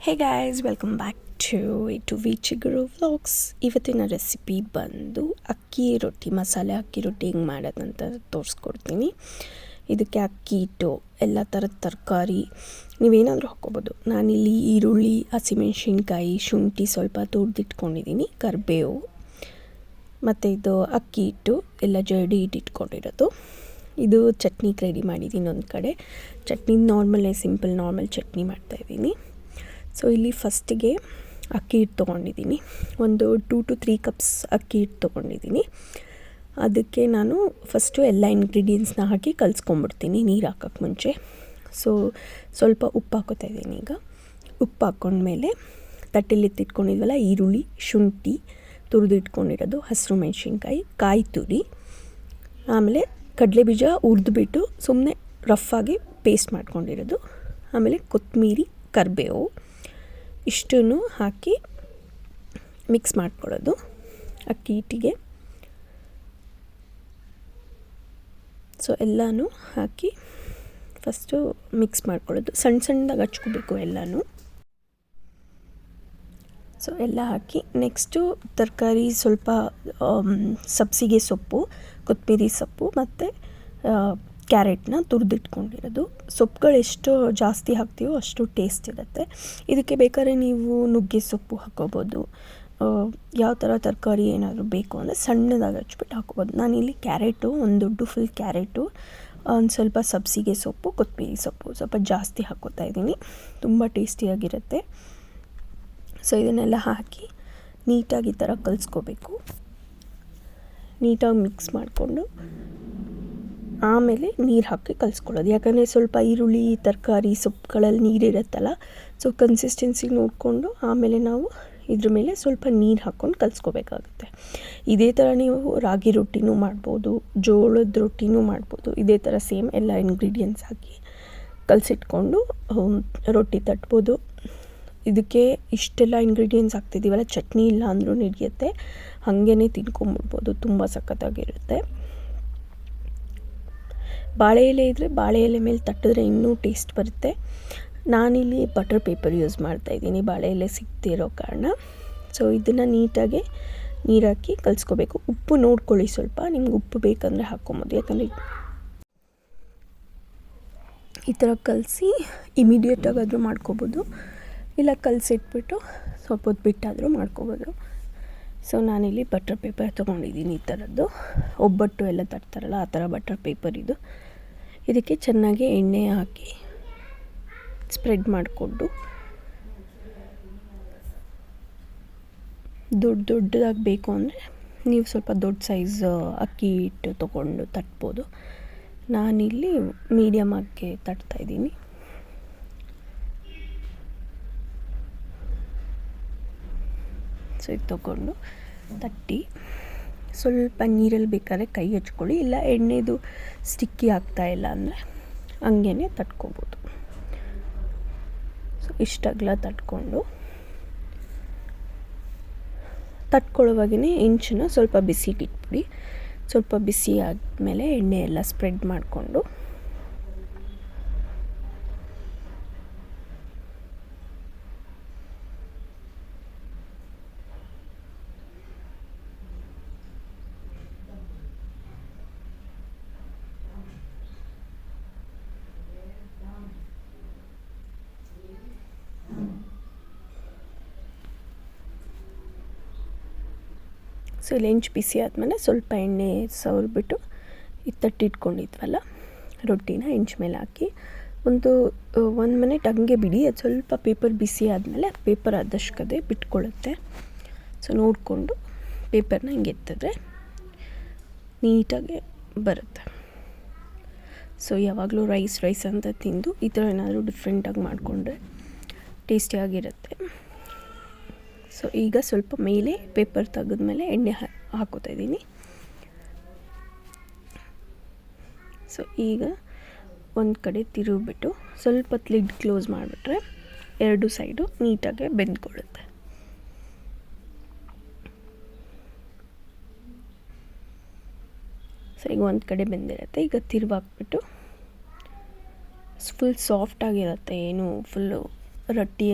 Hey guys, welcome back to V Chiguru vlogs. ಇವತ್ತಿನ recipe ಬಂದು ಅಕ್ಕಿ ರೊಟ್ಟಿ, ಮಸಾಲೆ ಅಕ್ಕಿ ರೊಟ್ಟಿ ಹೆಂಗೆ ಮಾಡೋದಂತ ತೋರಿಸ್ಕೊಡ್ತೀನಿ. ಇದಕ್ಕೆ ಅಕ್ಕಿ ಹಿಟ್ಟು, ಎಲ್ಲ ಥರದ ತರಕಾರಿ ನೀವೇನಾದರೂ ಹಾಕ್ಕೋಬೋದು. ನಾನಿಲ್ಲಿ ಈರುಳ್ಳಿ, ಹಸಿಮೆಣ್ಸಿನ್ಕಾಯಿ, ಶುಂಠಿ ಸ್ವಲ್ಪ ತುರಿದಿಟ್ಕೊಂಡಿದ್ದೀನಿ, ಕರಿಬೇವು ಮತ್ತು ಇದು ಅಕ್ಕಿ ಹಿಟ್ಟು ಎಲ್ಲ ಜರಡಿ ಇಟ್ಟಿಟ್ಕೊಂಡಿರೋದು. ಇದು ಚಟ್ನಿಗೆ ರೆಡಿ ಮಾಡಿದ್ದೀನಿ. ಒಂದು ಕಡೆ ಚಟ್ನಿ ಸಿಂಪಲ್ ನಾರ್ಮಲ್ ಚಟ್ನಿ ಮಾಡ್ತಾಯಿದ್ದೀನಿ. ಸೊ ಇಲ್ಲಿ ಫಸ್ಟಿಗೆ ಅಕ್ಕಿ ಹಿಟ್ಟು ತೊಗೊಂಡಿದ್ದೀನಿ. ಒಂದು 2 to 3 ಕಪ್ಸ್ ಅಕ್ಕಿ ಹಿಟ್ಟು ತೊಗೊಂಡಿದ್ದೀನಿ. ಅದಕ್ಕೆ ನಾನು ಫಸ್ಟು ಎಲ್ಲ ಇಂಗ್ರೀಡಿಯೆಂಟ್ಸ್ನ ಹಾಕಿ ಕಲಿಸ್ಕೊಂಬಿಡ್ತೀನಿ ನೀರು ಹಾಕೋಕ್ಕೆ ಮುಂಚೆ. ಸೊ ಸ್ವಲ್ಪ ಉಪ್ಪು ಹಾಕೋತಾ ಇದ್ದೀನಿ. ಈಗ ಉಪ್ಪು ಹಾಕ್ಕೊಂಡ್ಮೇಲೆ ತಟ್ಟೆಲಿ ಎತ್ತಿಟ್ಕೊಂಡಿದ್ವಲ್ಲ ಈರುಳ್ಳಿ, ಶುಂಠಿ ತುರಿದಿಟ್ಕೊಂಡಿರೋದು, ಹಸಿರು ಮೆಣಸಿನ್ಕಾಯಿ, ಕಾಯಿ ತುರಿ, ಆಮೇಲೆ ಕಡಲೆಬೀಜ ಹುರಿದ್ಬಿಟ್ಟು ಸುಮ್ಮನೆ ರಫಾಗಿ ಪೇಸ್ಟ್ ಮಾಡ್ಕೊಂಡಿರೋದು, ಆಮೇಲೆ ಕೊತ್ತಂಬರಿ, ಕರಿಬೇವು ಇಷ್ಟನ್ನು ಹಾಕಿ ಮಿಕ್ಸ್ ಮಾಡ್ಕೊಳ್ಳೋದು ಅಕ್ಕಿ ಹಿಟ್ಟಿಗೆ. ಸೊ ಎಲ್ಲನೂ ಹಾಕಿ ಫಸ್ಟು ಮಿಕ್ಸ್ ಮಾಡ್ಕೊಳ್ಳೋದು, ಸಣ್ಣದಾಗಿ ಹಚ್ಕೋಬೇಕು ಎಲ್ಲನೂ. ಸೊ ಎಲ್ಲ ಹಾಕಿ ನೆಕ್ಸ್ಟು ತರಕಾರಿ ಸ್ವಲ್ಪ ಸಬ್ಸಿಗೆ ಸೊಪ್ಪು, ಕೊತ್ತಂಬರಿ ಸೊಪ್ಪು ಮತ್ತು ಕ್ಯಾರೆಟ್ನ ತುರಿದಿಟ್ಕೊಂಡಿರೋದು. ಸೊಪ್ಪುಗಳು ಎಷ್ಟು ಜಾಸ್ತಿ ಹಾಕ್ತೀವೋ ಅಷ್ಟು ಟೇಸ್ಟ್ ಇರುತ್ತೆ. ಇದಕ್ಕೆ ಬೇಕಾದ್ರೆ ನೀವು ನುಗ್ಗೆ ಸೊಪ್ಪು ಹಾಕ್ಕೋಬೋದು. ಯಾವ ಥರ ತರಕಾರಿ ಏನಾದರೂ ಬೇಕು ಅಂದರೆ ಸಣ್ಣದಾಗಿ ಹಚ್ಬಿಟ್ಟು ಹಾಕ್ಕೋಬೋದು. ನಾನಿಲ್ಲಿ ಕ್ಯಾರೆಟು, ಒಂದು ದೊಡ್ಡ ಫುಲ್ ಕ್ಯಾರೆಟು, ಒಂದು ಸ್ವಲ್ಪ ಸಬ್ಸಿಗೆ ಸೊಪ್ಪು, ಕೊತ್ತಂಬರಿ ಸೊಪ್ಪು ಸ್ವಲ್ಪ ಜಾಸ್ತಿ ಹಾಕ್ಕೋತಾ ಇದ್ದೀನಿ. ತುಂಬ ಟೇಸ್ಟಿಯಾಗಿರುತ್ತೆ. ಸೊ ಇದನ್ನೆಲ್ಲ ಹಾಕಿ ನೀಟಾಗಿ ಈ ಥರ ಕಲಿಸ್ಕೋಬೇಕು. ನೀಟಾಗಿ ಮಿಕ್ಸ್ ಮಾಡಿಕೊಂಡು ಆಮೇಲೆ ನೀರು ಹಾಕಿ ಕಲಿಸ್ಕೊಳ್ಳೋದು. ಯಾಕಂದರೆ ಸ್ವಲ್ಪ ಈರುಳ್ಳಿ, ತರಕಾರಿ, ಸೊಪ್ಪುಗಳಲ್ಲಿ ನೀರಿರುತ್ತಲ್ಲ. ಸೊ ಕನ್ಸಿಸ್ಟೆನ್ಸಿ ನೋಡಿಕೊಂಡು ಆಮೇಲೆ ನಾವು ಇದ್ರ ಮೇಲೆ ಸ್ವಲ್ಪ ನೀರು ಹಾಕ್ಕೊಂಡು ಕಲಿಸ್ಕೋಬೇಕಾಗುತ್ತೆ. ಇದೇ ಥರ ನೀವು ರಾಗಿ ರೊಟ್ಟಿನೂ ಮಾಡ್ಬೋದು, ಜೋಳದ ರೊಟ್ಟಿನೂ ಮಾಡ್ಬೋದು. ಇದೇ ಥರ ಸೇಮ್ ಎಲ್ಲ ಇಂಗ್ರೀಡಿಯೆಂಟ್ಸ್ ಹಾಕಿ ಕಲಸಿಟ್ಕೊಂಡು ರೊಟ್ಟಿ ತಟ್ಬೋದು. ಇದಕ್ಕೆ ಇಷ್ಟೆಲ್ಲ ಇಂಗ್ರೀಡಿಯೆಂಟ್ಸ್ ಹಾಕ್ತಿದ್ದೀವಲ್ಲ, ಚಟ್ನಿ ಇಲ್ಲ ಅಂದರೂ ನಡೆಯುತ್ತೆ. ಹಾಗೇ ತಿನ್ಕೊಂಬಿಡ್ಬೋದು, ತುಂಬ ಸಖತ್ತಾಗಿರುತ್ತೆ. ಬಾಳೆ ಎಲೆ ಇದ್ದರೆ ಬಾಳೆ ಎಲೆ ಮೇಲೆ ತಟ್ಟಿದ್ರೆ ಇನ್ನೂ ಟೇಸ್ಟ್ ಬರುತ್ತೆ. ನಾನಿಲ್ಲಿ ಬಟರ್ ಪೇಪರ್ ಯೂಸ್ ಮಾಡ್ತಾಯಿದ್ದೀನಿ, ಬಾಳೆ ಎಲೆ ಸಿಗ್ತಿರೋ ಕಾರಣ. ಸೊ ಇದನ್ನು ನೀಟಾಗಿ ನೀರು ಹಾಕಿ ಕಲಿಸ್ಕೋಬೇಕು. ಉಪ್ಪು ನೋಡ್ಕೊಳ್ಳಿ, ಸ್ವಲ್ಪ ನಿಮ್ಗೆ ಉಪ್ಪು ಬೇಕಂದರೆ ಹಾಕ್ಕೊಬೋದು. ಯಾಕಂದರೆ ಈ ಥರ ಕಲಸಿ ಇಮಿಡಿಯೇಟಾಗಾದರೂ ಮಾಡ್ಕೋಬೋದು, ಇಲ್ಲ ಕಲಸಿಟ್ಬಿಟ್ಟು ಸ್ವಲ್ಪ ಹೊತ್ತು ಬಿಟ್ಟಾದರೂ ಮಾಡ್ಕೋಬೋದು. ಸೊ ನಾನಿಲ್ಲಿ ಬಟರ್ ಪೇಪರ್ ತೊಗೊಂಡಿದ್ದೀನಿ, ಈ ಥರದ್ದು ಒಬ್ಬಟ್ಟು ಎಲ್ಲ ತಟ್ತಾರಲ್ಲ ಆ ಥರ ಬಟರ್ ಪೇಪರ್ ಇದು. ಇದಕ್ಕೆ ಚೆನ್ನಾಗಿ ಎಣ್ಣೆ ಹಾಕಿ ಸ್ಪ್ರೆಡ್ ಮಾಡಿಕೊಂಡು ದೊಡ್ಡದಾಗಿ ಬೇಕು ಅಂದರೆ ನೀವು ಸ್ವಲ್ಪ ದೊಡ್ಡ ಸೈಜ್ ಅಕ್ಕಿ ಹಿಟ್ಟು ತೊಗೊಂಡು ತಟ್ಬೋದು. ನಾನಿಲ್ಲಿ ಮೀಡಿಯಮ್ ಆಗಿ ತಟ್ತಾಯಿದ್ದೀನಿ. ಸೊ ಇದು ತೊಗೊಂಡು ತಟ್ಟಿ ಸ್ವಲ್ಪ ನೀರಲ್ಲಿ ಬೇಕಾದ್ರೆ ಕೈ ಹಚ್ಕೊಳ್ಳಿ, ಇಲ್ಲ ಎಣ್ಣೆದು ಸ್ಟಿಕ್ಕಿ ಆಗ್ತಾಯಿಲ್ಲ ಅಂದರೆ ಹಂಗೇ ತಟ್ಕೊಬೋದು. ಸೊ ಇಷ್ಟಾಗಲ ತಟ್ಕೊಳ್ಳೋವಾಗೇ ಹೆಂಚನ್ನ ಸ್ವಲ್ಪ ಬಿಸಿಗೆ ಇಟ್ಬಿಡಿ. ಸ್ವಲ್ಪ ಬಿಸಿ ಆದಮೇಲೆ ಎಣ್ಣೆ ಎಲ್ಲ ಸ್ಪ್ರೆಡ್ ಮಾಡಿಕೊಂಡು ಸೊ ಇಲ್ಲಿ ಹೆಂಚು ಬಿಸಿ ಆದಮೇಲೆ ಸ್ವಲ್ಪ ಎಣ್ಣೆ ಸವರ್ಬಿಟ್ಟು ಇದು ತಟ್ಟಿಟ್ಕೊಂಡಿದ್ವಲ್ಲ ರೊಟ್ಟಿನ ಹೆಂಚು ಮೇಲೆ ಹಾಕಿ ಒಂದು 1 ಮಿನಿಟ್ ಹಂಗೆ ಬಿಡಿ. ಅದು ಸ್ವಲ್ಪ ಪೇಪರ್ ಬಿಸಿ ಆದಮೇಲೆ ಪೇಪರ್ ಆದಷ್ಟೇ ಬಿಟ್ಕೊಳ್ಳುತ್ತೆ. ಸೊ ನೋಡಿಕೊಂಡು ಪೇಪರ್ನ ಹಿಂಗೆ ಎತ್ತಿದ್ರೆ ನೀಟಾಗಿ ಬರುತ್ತೆ. ಸೊ ಯಾವಾಗಲೂ ರೈಸ್ ಅಂತ ತಿಂದು ಈ ಥರ ಏನಾದರೂ ಡಿಫ್ರೆಂಟಾಗಿ ಮಾಡಿಕೊಂಡ್ರೆ ಟೇಸ್ಟಿಯಾಗಿರುತ್ತೆ. ಸೊ ಈಗ ಸ್ವಲ್ಪ ಮೇಲೆ ಪೇಪರ್ ತೆಗೆದ್ಮೇಲೆ ಎಣ್ಣೆ ಹಾಕೋತಾ ಇದ್ದೀನಿ. ಸೊ ಈಗ ಒಂದು ಕಡೆ ತಿರುಗಿಬಿಟ್ಟು ಸ್ವಲ್ಪ ಲಿಡ್ ಕ್ಲೋಸ್ ಮಾಡಿಬಿಟ್ರೆ 2 ಸೈಡು ನೀಟಾಗಿ ಬೆಂದ್ಕೊಳ್ಳುತ್ತೆ. ಸೊ ಈಗ ಒಂದು ಕಡೆ ಬೆಂದಿರುತ್ತೆ. ಈಗ ತಿರುವಾಕ್ಬಿಟ್ಟು ಫುಲ್ ಸಾಫ್ಟಾಗಿರುತ್ತೆ, ಏನು ಫುಲ್ಲು ರೊಟ್ಟಿ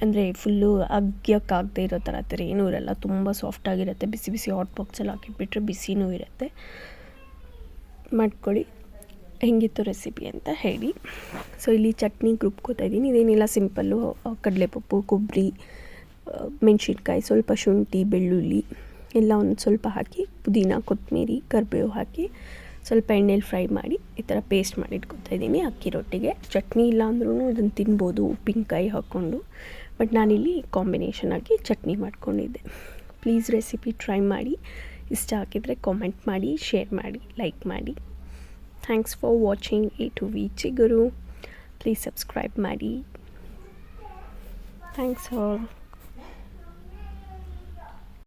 ಅಂದರೆ ಫುಲ್ಲು ಅಗ್ಯಕ್ಕಾಗದೇ ಇರೋ ಥರ ಏನೂ ಇರಲ್ಲ, ತುಂಬ ಸಾಫ್ಟಾಗಿರುತ್ತೆ. ಬಿಸಿ ಬಿಸಿ ಹಾಟ್ ಬಾಕ್ಸಲ್ಲಿ ಹಾಕಿಟ್ಬಿಟ್ರೆ ಬಿಸಿನೂ ಇರುತ್ತೆ. ಮಾಡ್ಕೊಳ್ಳಿ, ಹೆಂಗಿತ್ತು ರೆಸಿಪಿ ಅಂತ ಹೇಳಿ. ಸೊ ಇಲ್ಲಿ ಚಟ್ನಿ ರುಬ್ಕೋತಾ ಇದ್ದೀನಿ. ಇದೇನಿಲ್ಲ, ಸಿಂಪಲ್ಲು ಕಡಲೆಪಪ್ಪು, ಕೊಬ್ಬರಿ, ಮೆಣಸಿನ್ಕಾಯಿ, ಸ್ವಲ್ಪ ಶುಂಠಿ, ಬೆಳ್ಳುಳ್ಳಿ ಎಲ್ಲ ಒಂದು ಸ್ವಲ್ಪ ಹಾಕಿ, ಪುದೀನ, ಕೊತ್ತಂಬರಿ, ಕರಿಬೇವು ಹಾಕಿ ಸ್ವಲ್ಪ ಎಣ್ಣೆಲಿ ಫ್ರೈ ಮಾಡಿ ಈ ಥರ ಪೇಸ್ಟ್ ಮಾಡಿ ಇಟ್ಕೊತಾ ಇದ್ದೀನಿ ಅಕ್ಕಿ ರೊಟ್ಟಿಗೆ. ಚಟ್ನಿ ಇಲ್ಲ ಅಂದ್ರೂ ಇದನ್ನು ತಿನ್ಬೋದು ಉಪ್ಪಿನಕಾಯಿ ಹಾಕ್ಕೊಂಡು, ಬಟ್ ನಾನಿಲ್ಲಿ ಕಾಂಬಿನೇಷನ್ ಆಗಿ ಚಟ್ನಿ ಮಾಡ್ಕೊಂಡಿದ್ದೆ. ಪ್ಲೀಸ್ ರೆಸಿಪಿ ಟ್ರೈ ಮಾಡಿ. ಇಷ್ಟ ಆಗಿದ್ರೆ ಕಾಮೆಂಟ್ ಮಾಡಿ, ಶೇರ್ ಮಾಡಿ, ಲೈಕ್ ಮಾಡಿ. Thanks for watching a to V Chiguru. Please subscribe ಮಾಡಿ. Thanks all.